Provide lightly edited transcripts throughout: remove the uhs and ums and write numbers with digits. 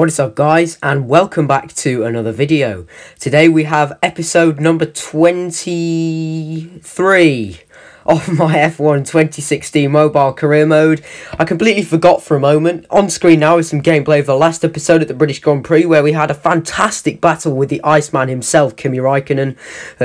What is up, guys, and welcome back to another video. Today we have episode number 23 of my F1 2016 mobile career mode. I completely forgot for a moment. On screen now is some gameplay of the last episode at the British Grand Prix, where we had a fantastic battle with the Iceman himself, Kimi Räikkönen.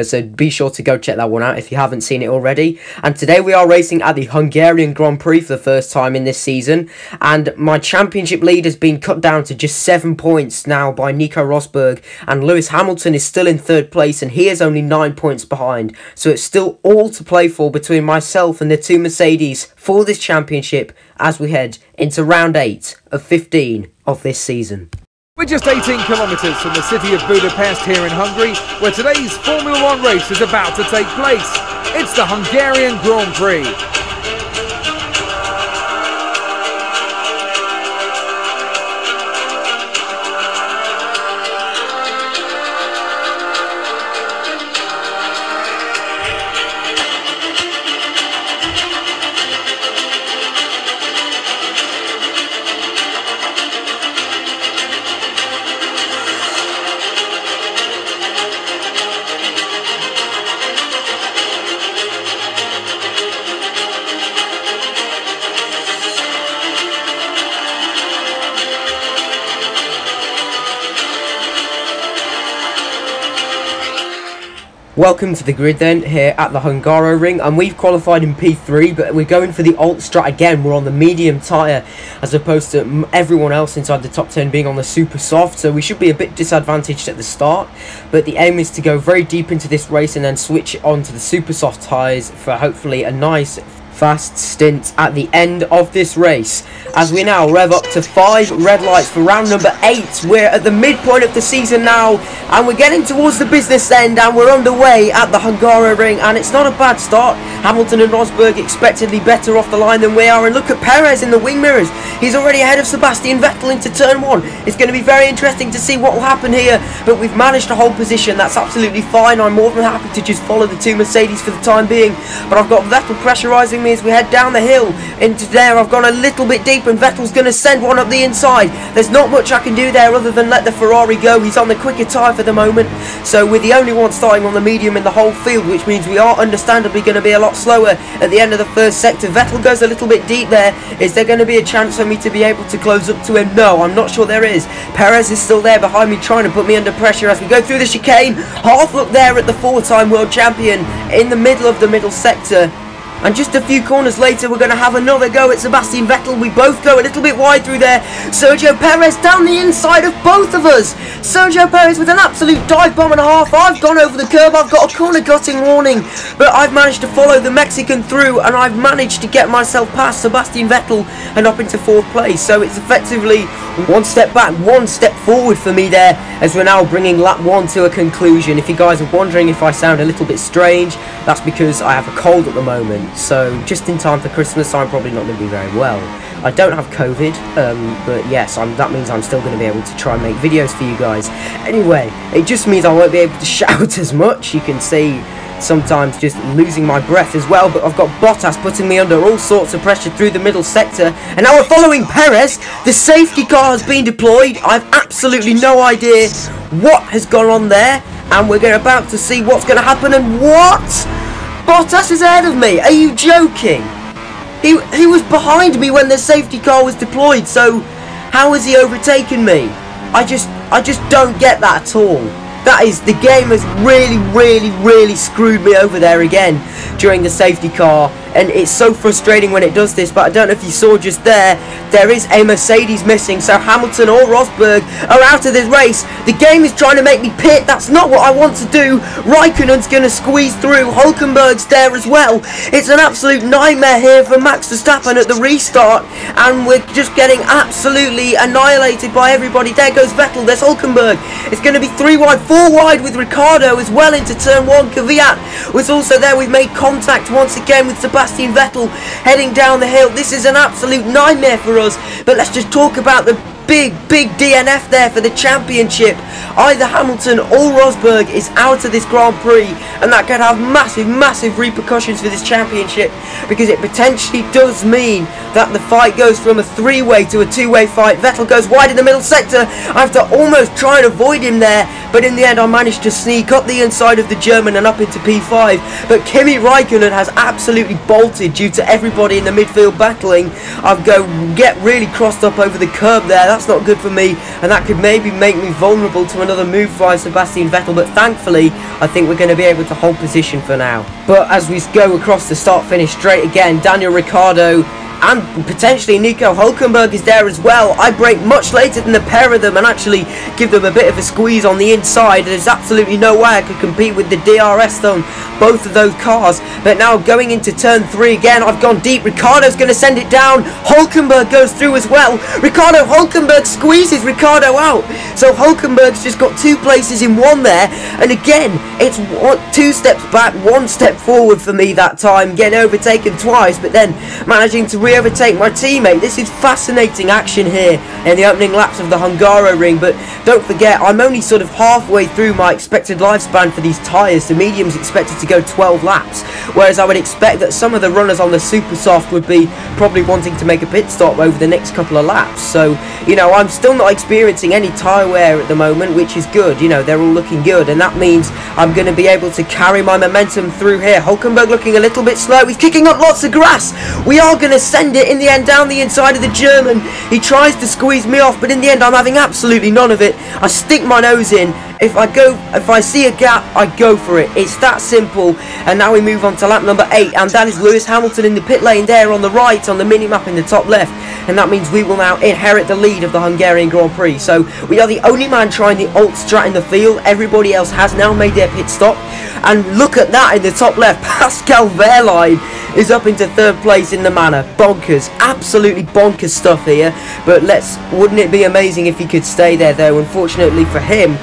So be sure to go check that one out if you haven't seen it already. And today we are racing at the Hungarian Grand Prix for the first time in this season, and my championship lead has been cut down to just 7 points now by Nico Rosberg, and Lewis Hamilton is still in third place and he is only 9 points behind. So it's still all to play for between myself and the two Mercedes for this championship as we head into round 8 of 15 of this season. We're just 18 kilometres from the city of Budapest here in Hungary, where today's Formula 1 race is about to take place. It's the Hungarian Grand Prix. Welcome to the grid then, here at the Hungaroring, and we've qualified in P3, but we're going for the alt strat again. We're on the medium tyre as opposed to everyone else inside the top 10 being on the super soft, so we should be a bit disadvantaged at the start, but the aim is to go very deep into this race and then switch on to the super soft tyres for hopefully a nice fast stint at the end of this race, as we now rev up to 5 red lights for round number 8. We're at the midpoint of the season now, and we're getting towards the business end, and we're underway at the Hungaroring, and it's not a bad start. Hamilton and Rosberg expectedly better off the line than we are, and look at Perez in the wing mirrors. He's already ahead of Sebastian Vettel into turn 1. It's going to be very interesting to see what will happen here, but we've managed to hold position. That's absolutely fine. I'm more than happy to just follow the two Mercedes for the time being, but I've got Vettel pressurising me as we head down the hill into there. I've gone a little bit deep and Vettel's going to send one up the inside. There's not much I can do there other than let the Ferrari go. He's on the quicker tyre for the moment, so we're the only one starting on the medium in the whole field, which means we are understandably going to be a lot slower at the end of the first sector. Vettel goes a little bit deep there. Is there going to be a chance for me to be able to close up to him? No, I'm not sure there is. Perez is still there behind me trying to put me under pressure as we go through the chicane. Half look there at the 4-time world champion in the middle of the middle sector. And just a few corners later, we're going to have another go at Sebastian Vettel. We both go a little bit wide through there. Sergio Perez down the inside of both of us. Sergio Perez with an absolute dive bomb and a half. I've gone over the curb. I've got a corner gutting warning. But I've managed to follow the Mexican through, and I've managed to get myself past Sebastian Vettel and up into 4th place. So it's effectively 1 step back, 1 step forward for me there, as we're now bringing lap 1 to a conclusion. If you guys are wondering if I sound a little bit strange, that's because I have a cold at the moment. So just in time for Christmas, I'm probably not going to be very well. I don't have COVID, but yes, that means I'm still going to be able to try and make videos for you guys. Anyway, it just means I won't be able to shout as much. You can see sometimes just losing my breath as well, but I've got Bottas putting me under all sorts of pressure through the middle sector, and now we're following Perez. The safety car has been deployed. I've absolutely no idea what has gone on there, and we're about to see what's going to happen. And what? Bottas is ahead of me. Are you joking? He was behind me when the safety car was deployed, so how has he overtaken me? I just don't get that at all. The game has really screwed me over there again during the safety car, and it's so frustrating when it does this. But I don't know if you saw just there is a Mercedes missing, so Hamilton or Rosberg are out of this race. The game is trying to make me pit. That's not what I want to do. Raikkonen's going to squeeze through. Hulkenberg's there as well. It's an absolute nightmare here for Max Verstappen at the restart, and we're just getting absolutely annihilated by everybody. There goes Vettel. There's Hulkenberg. It's going to be 3 wide, 4 wide with Ricciardo as well into turn 1. Kvyat was also there. We've made contact once again with Sebastian Vettel heading down the hill. This is an absolute nightmare for us, but let's just talk about the big DNF there for the championship. Either Hamilton or Rosberg is out of this Grand Prix, and that could have massive repercussions for this championship, because it potentially does mean that the fight goes from a three-way to a two-way fight. Vettel goes wide in the middle sector. I have to almost try and avoid him there, but in the end I managed to sneak up the inside of the German and up into P5. But Kimi Raikkonen has absolutely bolted due to everybody in the midfield battling. I've get really crossed up over the curb there. That's not good for me, and that could maybe make me vulnerable to another move by Sebastian Vettel, but thankfully I think we're going to be able to hold position for now. But as we go across the start-finish straight again, Daniel Ricciardo and potentially Nico Hülkenberg is there as well. I brake much later than the pair of them and actually give them a bit of a squeeze on the inside. There's absolutely no way I could compete with the DRS on both of those cars. But now going into turn 3 again, I've gone deep. Ricciardo's going to send it down. Hulkenberg goes through as well. Hulkenberg squeezes Ricciardo out. So Hulkenberg's just got 2 places in one there. And again, it's 2 steps back, 1 step forward for me that time. Getting overtaken twice, but then managing to re-overtake my teammate. This is fascinating action here in the opening laps of the Hungaroring. But don't forget, I'm only sort of halfway through my expected lifespan for these tyres. The medium's expected to go 12 laps, whereas I would expect that some of the runners on the super soft would be probably wanting to make a pit stop over the next couple of laps. So, you know, I'm still not experiencing any tyre wear at the moment, which is good. You know, they're all looking good, and that means I'm going to be able to carry my momentum through here. Hulkenberg looking a little bit slow. He's kicking up lots of grass. We are going to send it in the end down the inside of the German. He tries to squeeze me off, but in the end I'm having absolutely none of it. I stick my nose in. If I see a gap, I go for it. It's that simple. And now we move on to lap number 8, and that is Lewis Hamilton in the pit lane there on the right, on the mini-map in the top left. And that means we will now inherit the lead of the Hungarian Grand Prix. So we are the only man trying the alt strat in the field. Everybody else has now made their pit stop. And look at that in the top left. Pascal Wehrlein is up into 3rd place in the manor. Bonkers. Absolutely bonkers stuff here. But wouldn't it be amazing if he could stay there, though? Unfortunately for him,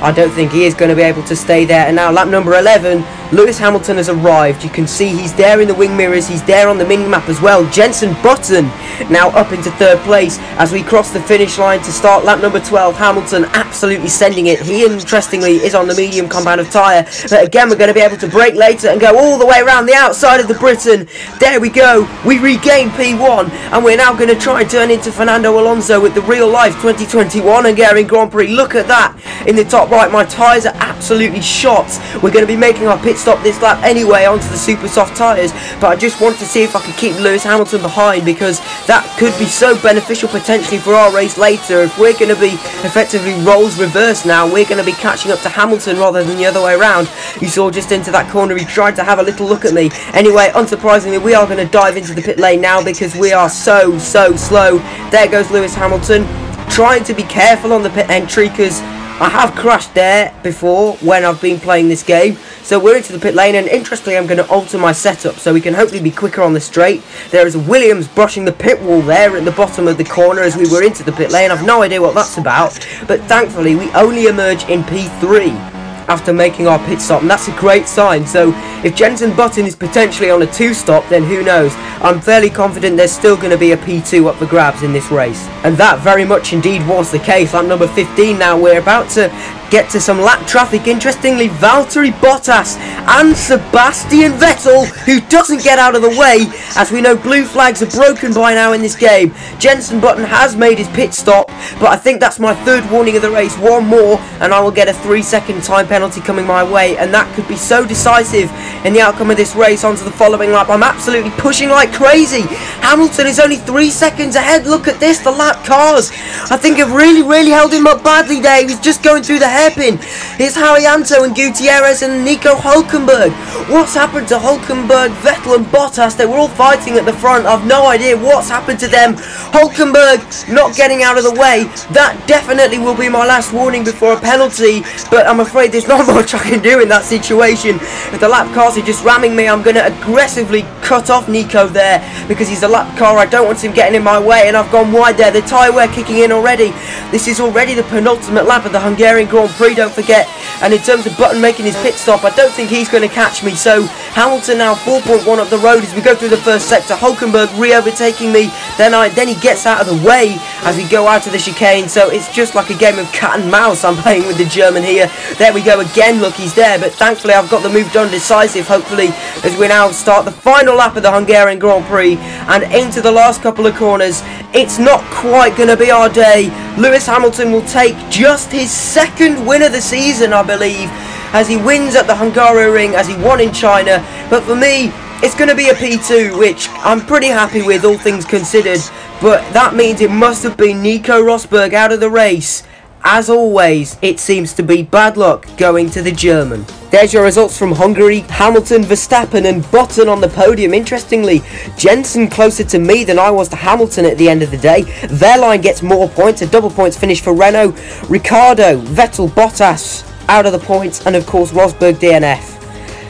I don't think he is going to be able to stay there. And now lap number 11, Lewis Hamilton has arrived. You can see he's there in the wing mirrors. He's there on the mini-map as well. Jenson Button now up into 3rd place as we cross the finish line to start lap number 12. Hamilton absolutely sending it. He, interestingly, is on the medium compound of tyre. But again, we're going to be able to brake later and go all the way around the outside of the Briton. There we go. We regain P1, and we're now going to try and turn into Fernando Alonso with the real-life 2021 Hungarian Grand Prix. Look at that in the top right. My tyres are absolutely shot. We're going to be making our pit stop this lap anyway onto the super soft tyres, but I just want to see if I can keep Lewis Hamilton behind, because that could be so beneficial potentially for our race later. If we're going to be effectively roles reversed now, we're going to be catching up to Hamilton rather than the other way around. You saw just into that corner, he tried to have a little look at me. Anyway, unsurprisingly, we are going to dive into the pit lane now because we are so slow. There goes Lewis Hamilton, trying to be careful on the pit entry, because I have crashed there before when I've been playing this game. So we're into the pit lane, and interestingly I'm going to alter my setup so we can hopefully be quicker on the straight. There is a Williams brushing the pit wall there at the bottom of the corner as we were into the pit lane. I've no idea what that's about, but thankfully we only emerge in P3 after making our pit stop, and that's a great sign. So if Jenson Button is potentially on a 2-stop, then who knows. I'm fairly confident there's still going to be a P2 up for grabs in this race, and that very much indeed was the case. Lap number 15 now. We're about to get to some lap traffic. Interestingly, Valtteri Bottas and Sebastian Vettel, who doesn't get out of the way. As we know, blue flags are broken by now in this game. Jenson Button has made his pit stop, but I think that's my 3rd warning of the race. One more and I will get a 3-second time penalty coming my way, and that could be so decisive in the outcome of this race onto the following lap. I'm absolutely pushing like crazy. Hamilton is only 3 seconds ahead. Look at this, the lap cars I think have really held him up badly there. He was just going through the hairpin. Here's Haryanto and Gutierrez and Nico Hulkenberg. What's happened to Hulkenberg, Vettel and Bottas? They were all fighting at the front. I've no idea what's happened to them. Hulkenberg not getting out of the way. That definitely will be my last warning before a penalty, but I'm afraid there's not much I can do in that situation. If the lap cars are just ramming me, I'm going to aggressively cut off Nico there, because he's a lap car. I don't want him getting in my way, and I've gone wide there. The tyre wear kicking in already. This is already the penultimate lap of the Hungarian Grand Grand Prix, don't forget. And in terms of Button making his pit stop, I don't think he's going to catch me. So Hamilton now 4.1 up the road as we go through the first sector. Hulkenberg re-overtaking me. Then he gets out of the way as we go out of the chicane. So it's just like a game of cat and mouse I'm playing with the German here. There we go again. Look, he's there. But thankfully I've got the move done decisive, hopefully, as we now start the final lap of the Hungarian Grand Prix and into the last couple of corners. It's not quite going to be our day. Lewis Hamilton will take just his second win of the season, I believe, as he wins at the Hungaroring, as he won in China. But for me, it's going to be a P2, which I'm pretty happy with, all things considered. But that means it must have been Nico Rosberg out of the race. As always, it seems to be bad luck going to the German. There's your results from Hungary. Hamilton, Verstappen and Button on the podium. Interestingly, Jensen closer to me than I was to Hamilton at the end of the day. Wehrlein gets more points, a double points finish for Renault. Ricciardo, Vettel, Bottas out of the points, and of course Rosberg DNF.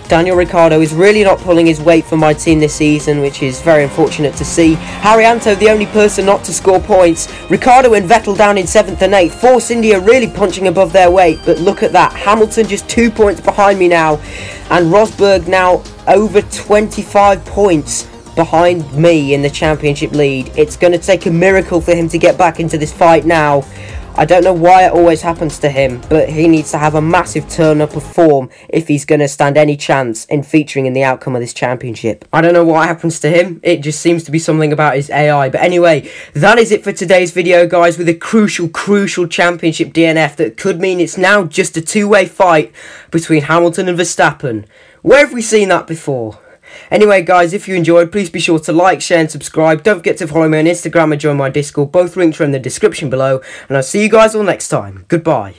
Daniel Ricciardo is really not pulling his weight for my team this season, which is very unfortunate to see. Haryanto, the only person not to score points. Ricciardo and Vettel down in 7th and 8th. Force India really punching above their weight, but look at that. Hamilton just 2 points behind me now, and Rosberg now over 25 points behind me in the championship lead. It's going to take a miracle for him to get back into this fight now. I don't know why it always happens to him, but he needs to have a massive turn up of form if he's going to stand any chance in featuring in the outcome of this championship. I don't know what happens to him, it just seems to be something about his AI. But anyway, that is it for today's video, guys, with a crucial championship DNF that could mean it's now just a two-way fight between Hamilton and Verstappen. Where have we seen that before? Anyway, guys, if you enjoyed, please be sure to like, share and subscribe. Don't forget to follow me on Instagram and join my Discord. Both links are in the description below. And I'll see you guys all next time. Goodbye.